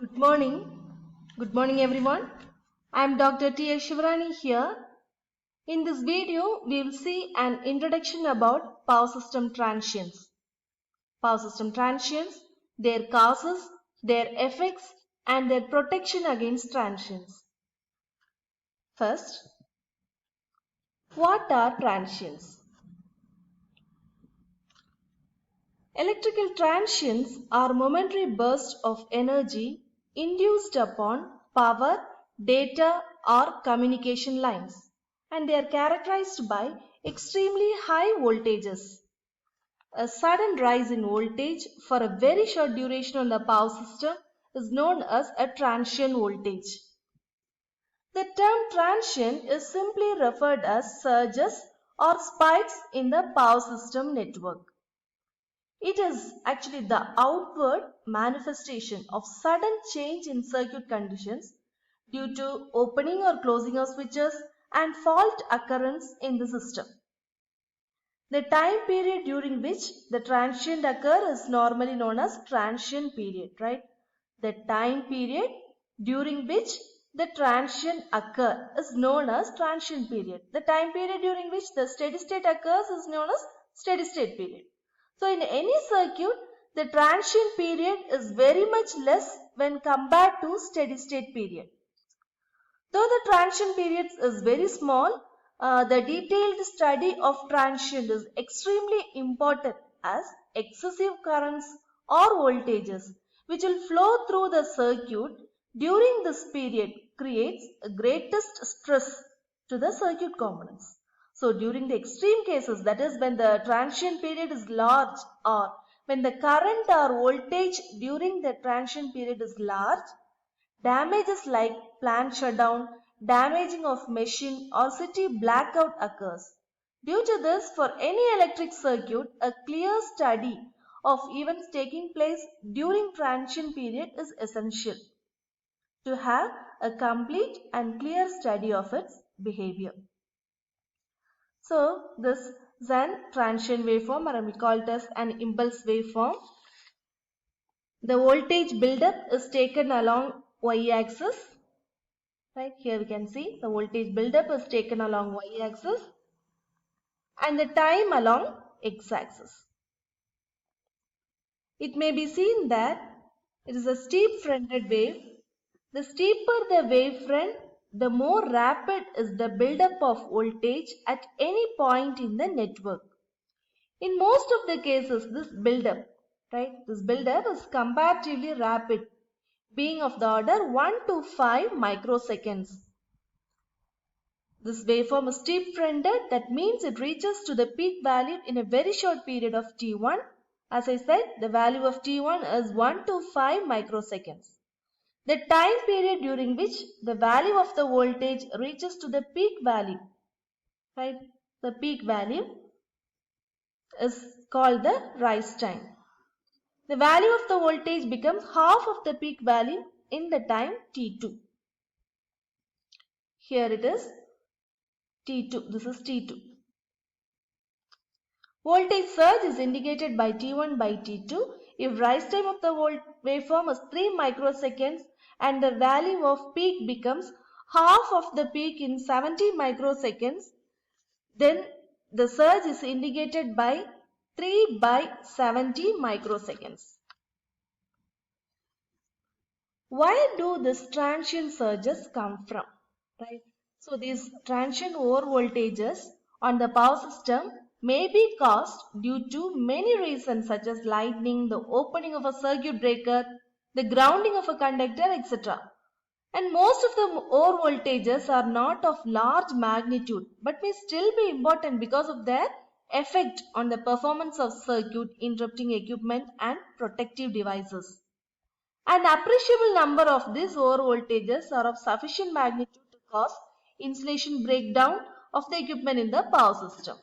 Good morning. Good morning everyone. I am Dr. T. S. Shivarani here. In this video, we will see an introduction about power system transients. Power system transients, their causes, their effects and their protection against transients. First, what are transients? Electrical transients are momentary bursts of energy induced upon power, data or communication lines, and they are characterized by extremely high voltages. A sudden rise in voltage for a very short duration on the power system is known as a transient voltage. The term transient is simply referred as surges or spikes in the power system network. It is actually the outward manifestation of sudden change in circuit conditions due to opening or closing of switches and fault occurrence in the system. The time period during which the transient occurs is normally known as transient period, right? The time period during which the transient occurs is known as transient period. The time period during which the steady state occurs is known as steady state period. So in any circuit, the transient period is very much less when compared to steady state period. Though the transient period is very small, the detailed study of transient is extremely important as excessive currents or voltages which will flow through the circuit during this period creates a greatest stress to the circuit components. So during the extreme cases, that is when the transient period is large or when the current or voltage during the transient period is large, damages like plant shutdown, damaging of machine or city blackout occurs. Due to this, for any electric circuit, a clear study of events taking place during transient period is essential to have a complete and clear study of its behavior. So this is an transient waveform, or we call it as an impulse waveform. The voltage buildup is taken along y-axis. Right here we can see the voltage buildup is taken along y-axis and the time along x-axis. It may be seen that it is a steep fronted wave. The steeper the wave front, the more rapid is the buildup of voltage at any point in the network. In most of the cases, this buildup is comparatively rapid, being of the order 1 to 5 microseconds. This waveform is steep fronted, that means it reaches to the peak value in a very short period of t1. As I said, the value of t1 is 1 to 5 microseconds. The time period during which the value of the voltage reaches to the peak value, right? The peak value is called the rise time. The value of the voltage becomes half of the peak value in the time t2. Here it is t2. This is t2. Voltage surge is indicated by t1 by t2 if rise time of the waveform is 3 microseconds and the value of peak becomes half of the peak in 70 microseconds, then the surge is indicated by 3 by 70 microseconds. Where do these transient surges come from? Right? So these transient over voltages on the power system may be caused due to many reasons such as lightning, the opening of a circuit breaker, the grounding of a conductor, etc. And most of the over voltages are not of large magnitude but may still be important because of their effect on the performance of circuit, interrupting equipment and protective devices. An appreciable number of these over voltages are of sufficient magnitude to cause insulation breakdown of the equipment in the power system.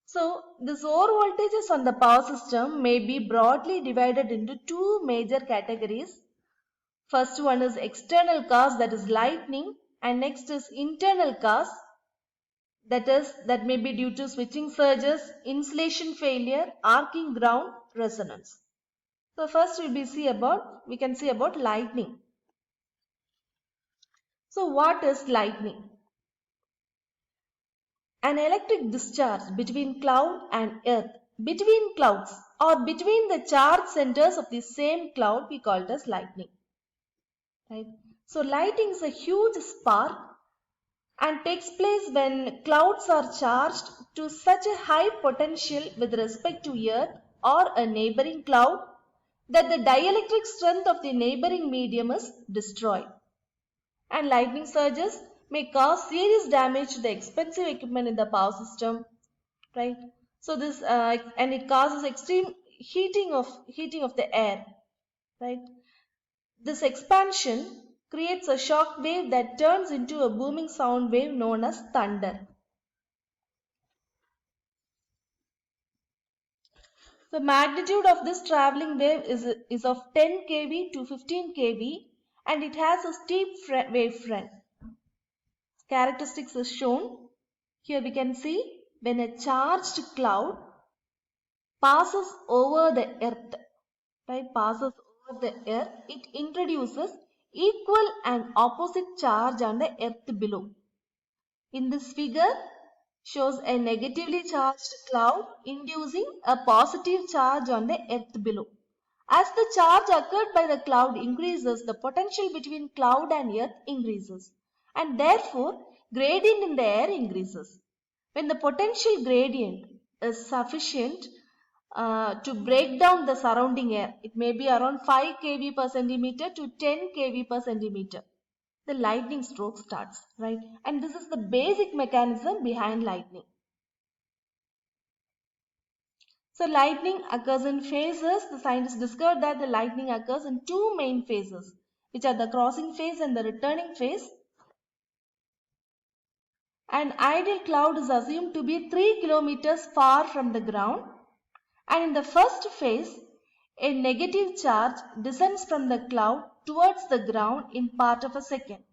So, these over voltages on the power system may be broadly divided into two major categories. First one is external cause, that is lightning, and next is internal cause, that may be due to switching surges, insulation failure, arcing ground, resonance. So first we can see about lightning. So what is lightning? An electric discharge between cloud and earth. Between clouds or between the charge centers of the same cloud we call it as lightning. Right? So lightning is a huge spark and takes place when clouds are charged to such a high potential with respect to earth or a neighboring cloud that the dielectric strength of the neighboring medium is destroyed. And lightning surges may cause serious damage to the expensive equipment in the power system, right? So this and it causes extreme heating of the air, right? This expansion creates a shock wave that turns into a booming sound wave known as thunder. The magnitude of this traveling wave is of 10 kV to 15 kV and it has a steep wave front. Characteristics is shown. Here we can see when a charged cloud passes over the earth, right, passes over the earth, it introduces equal and opposite charge on the earth below. In this figure shows a negatively charged cloud inducing a positive charge on the earth below. As the charge occurred by the cloud increases, the potential between cloud and earth increases and therefore gradient in the air increases. When the potential gradient is sufficient to break down the surrounding air, it may be around 5 kV per centimeter to 10 kV per centimeter. The lightning stroke starts, right? And this is the basic mechanism behind lightning. So lightning occurs in phases. The scientists discovered that the lightning occurs in two main phases, which are the crossing phase and the returning phase. An ideal cloud is assumed to be 3 kilometers far from the ground. And in the first phase, a negative charge descends from the cloud towards the ground in part of a second.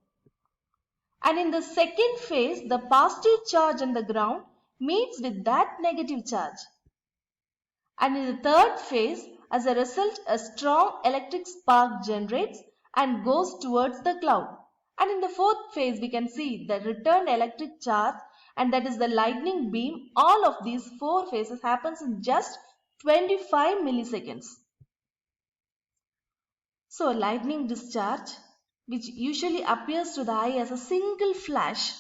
And in the second phase, the positive charge on the ground meets with that negative charge. And in the third phase, as a result, a strong electric spark generates and goes towards the cloud. And in the fourth phase, we can see the returned electric charge, and that is the lightning beam. All of these four phases happens in just 25 milliseconds. So lightning discharge, which usually appears to the eye as a single flash,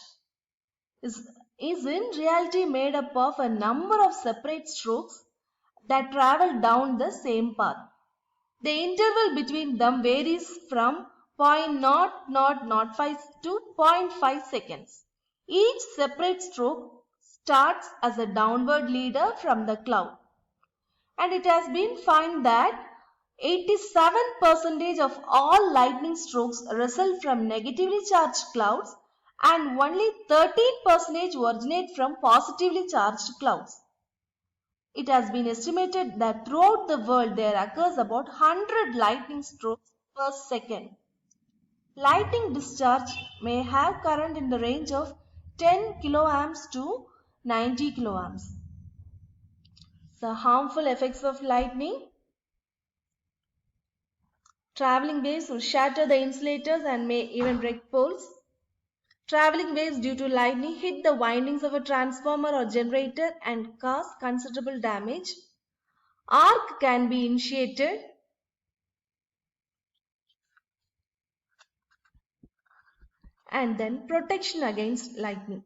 is in reality made up of a number of separate strokes that travel down the same path. The interval between them varies from 0.0005 to zero 0.5 seconds. Each separate stroke starts as a downward leader from the cloud. And it has been found that 87% of all lightning strokes result from negatively charged clouds and only 13% originate from positively charged clouds. It has been estimated that throughout the world there occurs about 100 lightning strokes per second. Lightning discharge may have current in the range of 10 kiloamps to 90 kiloamps. The harmful effects of lightning. Traveling waves will shatter the insulators and may even break poles. Traveling waves due to lightning hit the windings of a transformer or generator and cause considerable damage. Arc can be initiated. And then protection against lightning.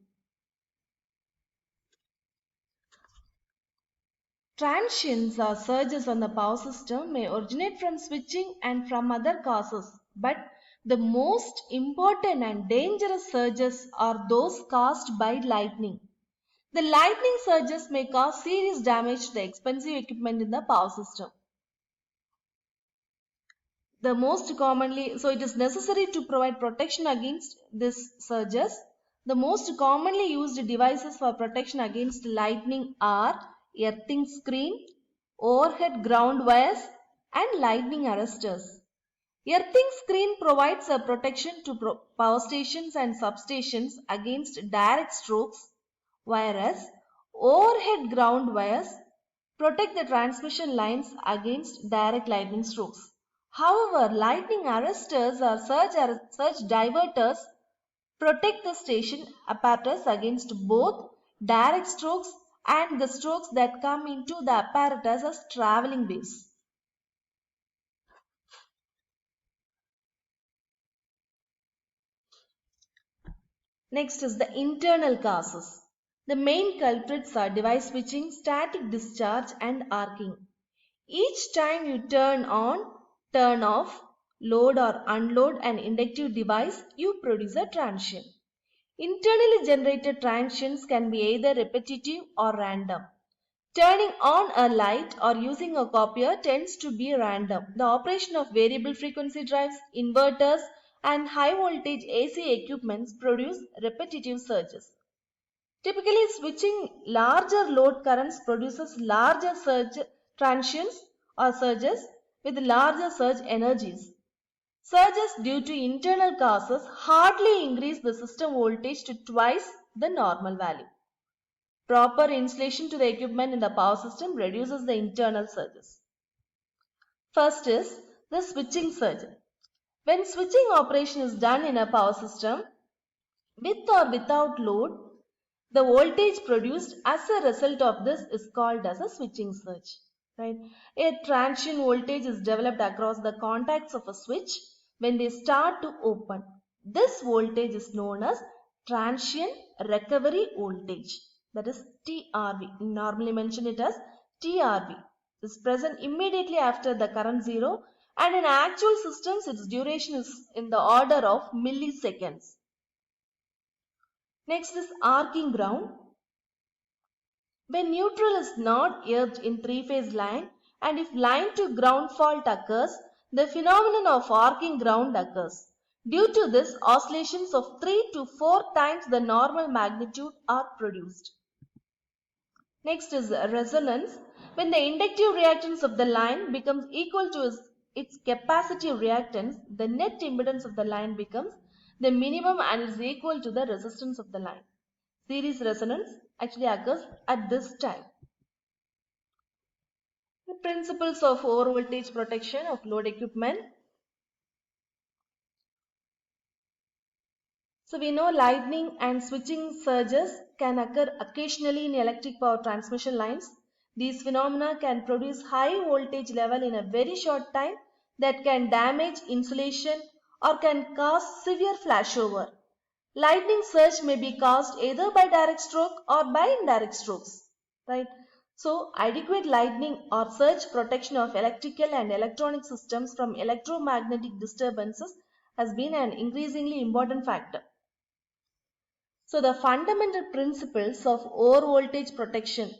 Transients or surges on the power system may originate from switching and from other causes, but the most important and dangerous surges are those caused by lightning. The lightning surges may cause serious damage to the expensive equipment in the power system. So it is necessary to provide protection against these surges. The most commonly used devices for protection against lightning are earthing screen, overhead ground wires, and lightning arresters. Earthing screen provides a protection to power stations and substations against direct strokes, whereas overhead ground wires protect the transmission lines against direct lightning strokes. However, lightning arresters or surge diverters protect the station apparatus against both direct strokes and the strokes that come into the apparatus as travelling waves. Next is the internal causes. The main culprits are device switching, static discharge and arcing. Each time you turn on, turn off, load or unload an inductive device, you produce a transient. Internally generated transients can be either repetitive or random. Turning on a light or using a copier tends to be random. The operation of variable frequency drives, inverters, and high voltage AC equipments produce repetitive surges. Typically, switching larger load currents produces larger surge transients or surges with larger surge energies. Surges due to internal causes hardly increase the system voltage to twice the normal value. Proper insulation to the equipment in the power system reduces the internal surges. First is the switching surge. When switching operation is done in a power system, with or without load, the voltage produced as a result of this is called as a switching surge. Right? A transient voltage is developed across the contacts of a switch when they start to open. This voltage is known as transient recovery voltage. That is TRV. We normally mention it as TRV. It is present immediately after the current zero, and in actual systems its duration is in the order of milliseconds. Next is arcing ground. When neutral is not earthed in three-phase line and if line to ground fault occurs, the phenomenon of arcing ground occurs. Due to this, oscillations of 3 to 4 times the normal magnitude are produced. Next is resonance. When the inductive reactance of the line becomes equal to its capacitive reactance, the net impedance of the line becomes the minimum and is equal to the resistance of the line. Series resonance actually occurs at this time. The principles of overvoltage protection of load equipment. So we know lightning and switching surges can occur occasionally in electric power transmission lines. These phenomena can produce high voltage level in a very short time that can damage insulation or can cause severe flashover. Lightning surge may be caused either by direct stroke or by indirect strokes. Right? So, adequate lightning or surge protection of electrical and electronic systems from electromagnetic disturbances has been an increasingly important factor. So, the fundamental principles of overvoltage protection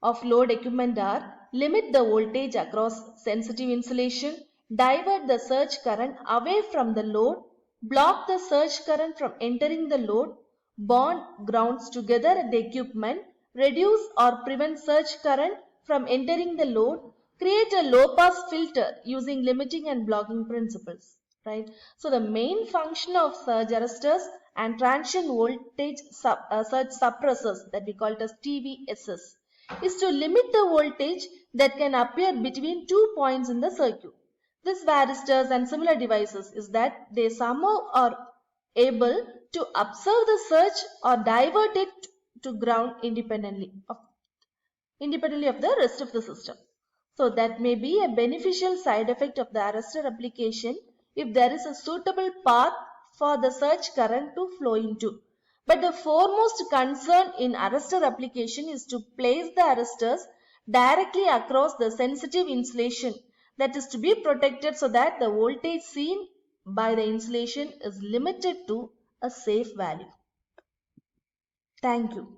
of load equipment are limit the voltage across sensitive insulation, divert the surge current away from the load, block the surge current from entering the load, bond grounds together at the equipment, reduce or prevent surge current from entering the load, create a low pass filter using limiting and blocking principles. Right? So the main function of surge arresters and transient voltage surge suppressors, that we call it as TVSS, is to limit the voltage that can appear between 2 points in the circuit. This varistors and similar devices is that they somehow are able to observe the surge or divert it to ground independently of the rest of the system. So that may be a beneficial side effect of the arrestor application if there is a suitable path for the surge current to flow into. But the foremost concern in arrestor application is to place the arresters directly across the sensitive insulation that is to be protected so that the voltage seen by the insulation is limited to a safe value. Thank you.